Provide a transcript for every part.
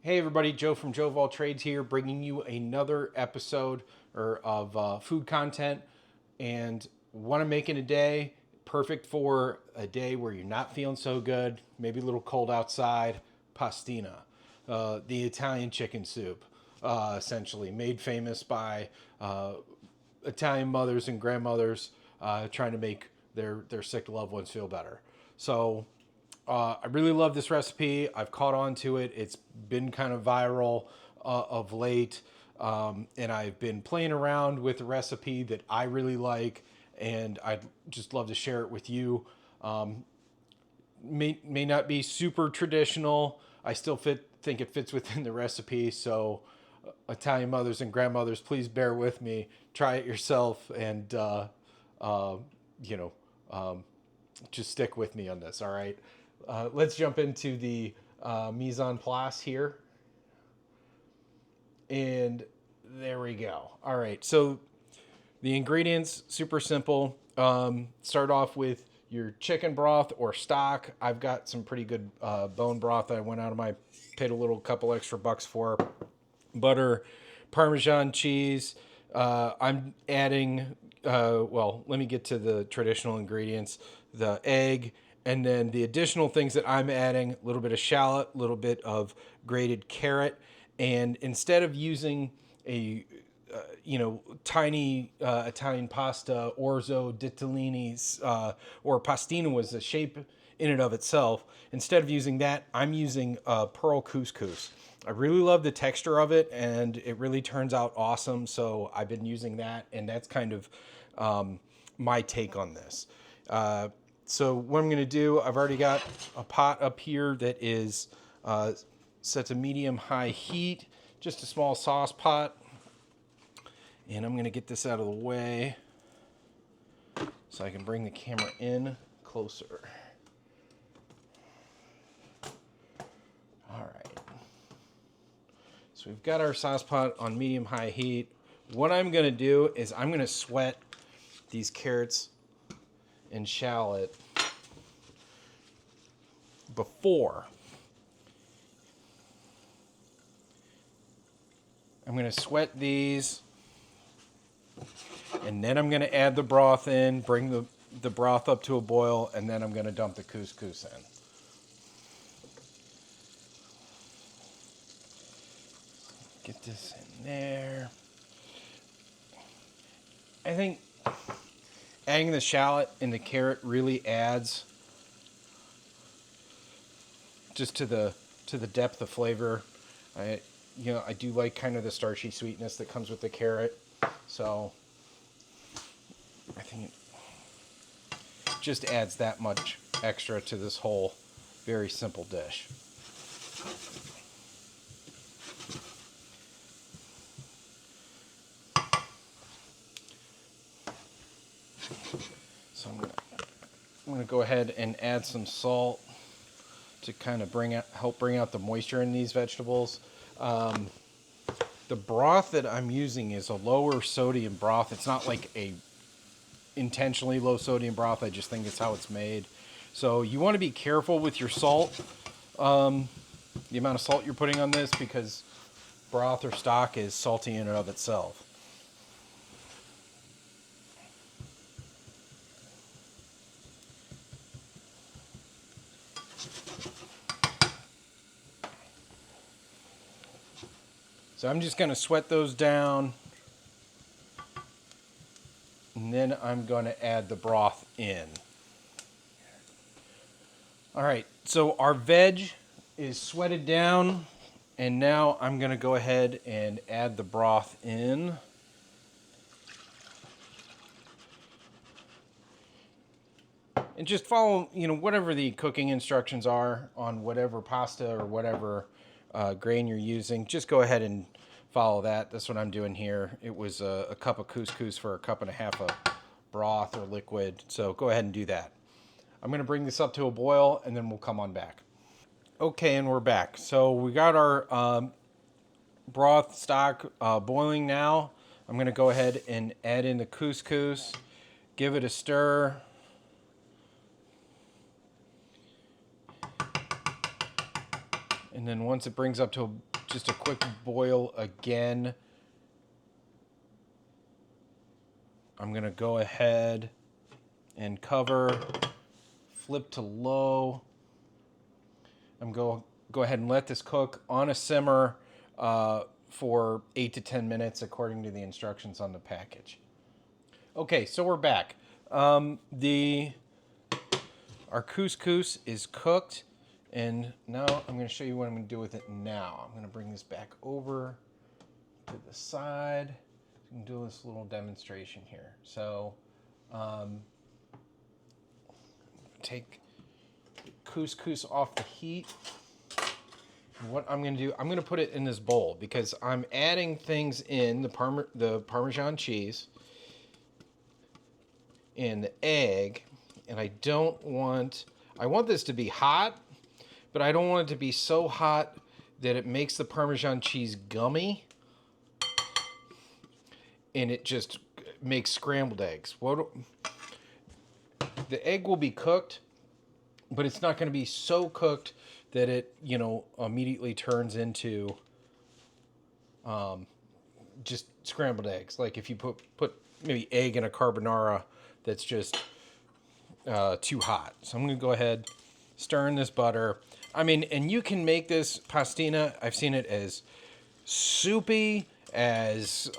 Hey everybody, Joe from Joe of All Trades here, bringing you another episode of food content. And what I'm making today, perfect for a day where you're not feeling so good, maybe a little cold outside. Pastina, the Italian chicken soup, essentially made famous by Italian mothers and grandmothers trying to make their sick loved ones feel better. So I really love this recipe. I've caught on to it. It's been kind of viral of late. And I've been playing around with a recipe that I really like, and I'd just love to share it with you. May not be super traditional. I still think it fits within the recipe. So, Italian mothers and grandmothers, please bear with me. Try it yourself, and uh, you know, um, just stick with me on this. All right. Let's jump into the mise en place here. And there we go. All right. So the ingredients, super simple. Start off with your chicken broth or stock. I've got some pretty good bone broth that I went out of my, paid a little couple extra bucks for. Butter, Parmesan cheese. I'm adding, well, let me get to the traditional ingredients: the egg, and then the additional things that I'm adding: a little bit of shallot, a little bit of grated carrot. And instead of using a tiny Italian pasta, orzo, ditalini, or pastina was the shape in and of itself. Instead of using that, I'm using pearl couscous. I really love the texture of it, and it really turns out awesome. So I've been using that, and that's kind of my take on this. So what I'm going to do, I've already got a pot up here that is set to medium-high heat, just a small sauce pot. And I'm going to get this out of the way so I can bring the camera in closer. All right. So we've got our sauce pot on medium-high heat. What I'm going to do is I'm going to sweat these carrots and shallot before. I'm going to sweat these, and then I'm going to add the broth in, bring the broth up to a boil, and then I'm going to dump the couscous in. Get this in there. I think adding the shallot and the carrot really adds just to the depth of flavor. I do like kind of the starchy sweetness that comes with the carrot. So I think it just adds that much extra to this whole very simple dish. So I'm gonna go ahead and add some salt to kind of help bring out the moisture in these vegetables. The broth that I'm using is a lower sodium broth. It's not like a intentionally low sodium broth. I just think it's how it's made. So you want to be careful with your salt, the amount of salt you're putting on this, because broth or stock is salty in and of itself. So I'm just going to sweat those down, and then I'm going to add the broth in. All right, so our veg is sweated down, and now I'm going to go ahead and add the broth in. And just follow, whatever the cooking instructions are on whatever pasta or whatever grain you're using. Just go ahead and follow that. That's what I'm doing here. It was a cup of couscous for a cup and a half of broth or liquid. So go ahead and do that. I'm going to bring this up to a boil, and then we'll come on back. Okay, and we're back. So we got our broth stock boiling now. I'm going to go ahead and add in the couscous, give it a stir. And then once it brings up to just a quick boil again, I'm going to go ahead and cover, flip to low. I'm going to go ahead and let this cook on a simmer for 8 to 10 minutes according to the instructions on the package. Okay, so we're back. Our couscous is cooked, and now I'm going to show you what I'm going to do with it now. I'm going to bring this back over to the side. I'm do this little demonstration here. So, take couscous off the heat. And what I'm going to do, I'm going to put it in this bowl because I'm adding things in the Parmesan cheese and the egg, and I want this to be hot, but I don't want it to be so hot that it makes the Parmesan cheese gummy and it just makes scrambled eggs. The egg will be cooked, but it's not going to be so cooked that it, immediately turns into just scrambled eggs. Like if you put maybe egg in a carbonara that's just too hot. So I'm going to go ahead, stir in this butter. I mean, and you can make this pastina. I've seen it as soupy, as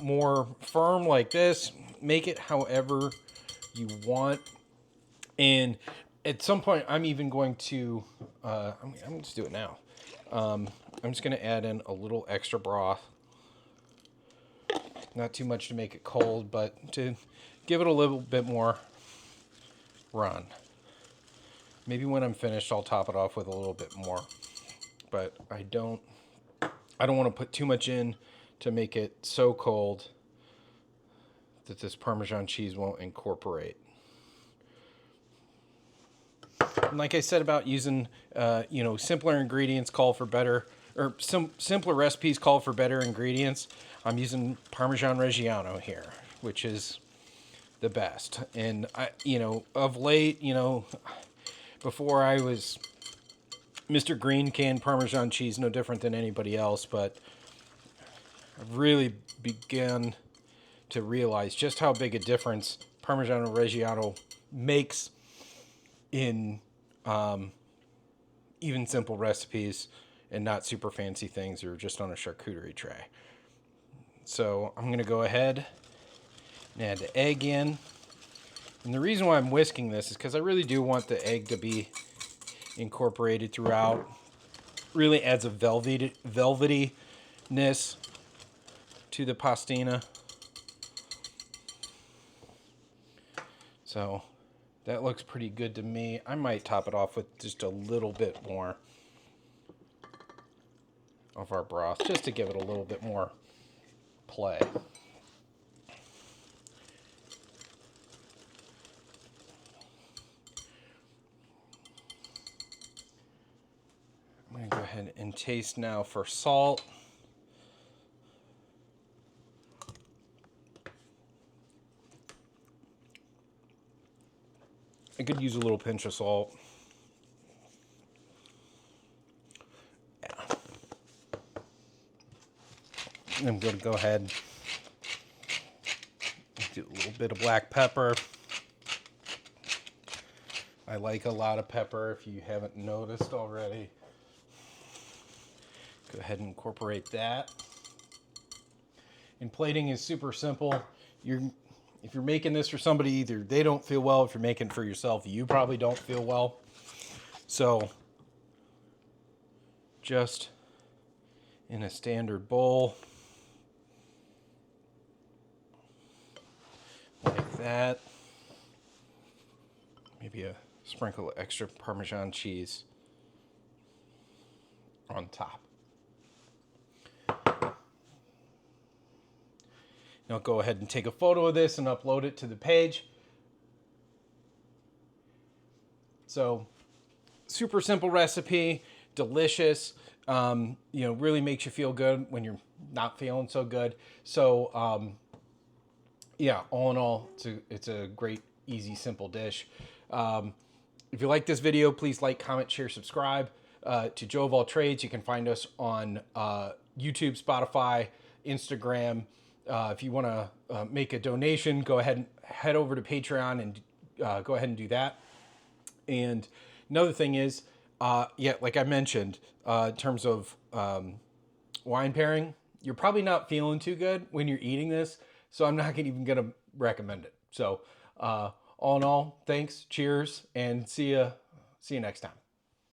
more firm like this. Make it however you want. And at some point, I'm even going to, I'm just do it now. I'm just going to add in a little extra broth. Not too much to make it cold, but to give it a little bit more run. Maybe when I'm finished, I'll top it off with a little bit more. But I don't want to put too much in to make it so cold that this Parmesan cheese won't incorporate. And like I said about using, simpler ingredients call for better, or simpler recipes call for better ingredients. I'm using Parmesan Reggiano here, which is the best. And of late, before I was Mr. Green Can Parmesan cheese, no different than anybody else, but I've really begun to realize just how big a difference Parmesan Reggiano makes in even simple recipes and not super fancy things or just on a charcuterie tray. So I'm going to go ahead and add the egg in. And the reason why I'm whisking this is because I really do want the egg to be incorporated throughout. Really adds a velvetyness to the pastina. So that looks pretty good to me. I might top it off with just a little bit more of our broth, just to give it a little bit more play. I'm going to go ahead and taste now for salt. I could use a little pinch of salt. Yeah. I'm going to go ahead and do a little bit of black pepper. I like a lot of pepper, if you haven't noticed already. Go ahead and incorporate that. And plating is super simple. If you're making this for somebody, either they don't feel well. If you're making it for yourself, you probably don't feel well. So just in a standard bowl, like that. Maybe a sprinkle of extra Parmesan cheese on top. Now go ahead and take a photo of this and upload it to the page. So, super simple recipe, delicious. Really makes you feel good when you're not feeling so good. So, all in all, it's a great, easy, simple dish. If you like this video, please like, comment, share, subscribe. to Joe of All Trades. You can find us on YouTube, Spotify, Instagram. If you want to make a donation, go ahead and head over to Patreon and go ahead and do that. And another thing is, yeah, like I mentioned, in terms of wine pairing, you're probably not feeling too good when you're eating this, so I'm not even going to recommend it. So all in all, thanks, cheers, and see you next time.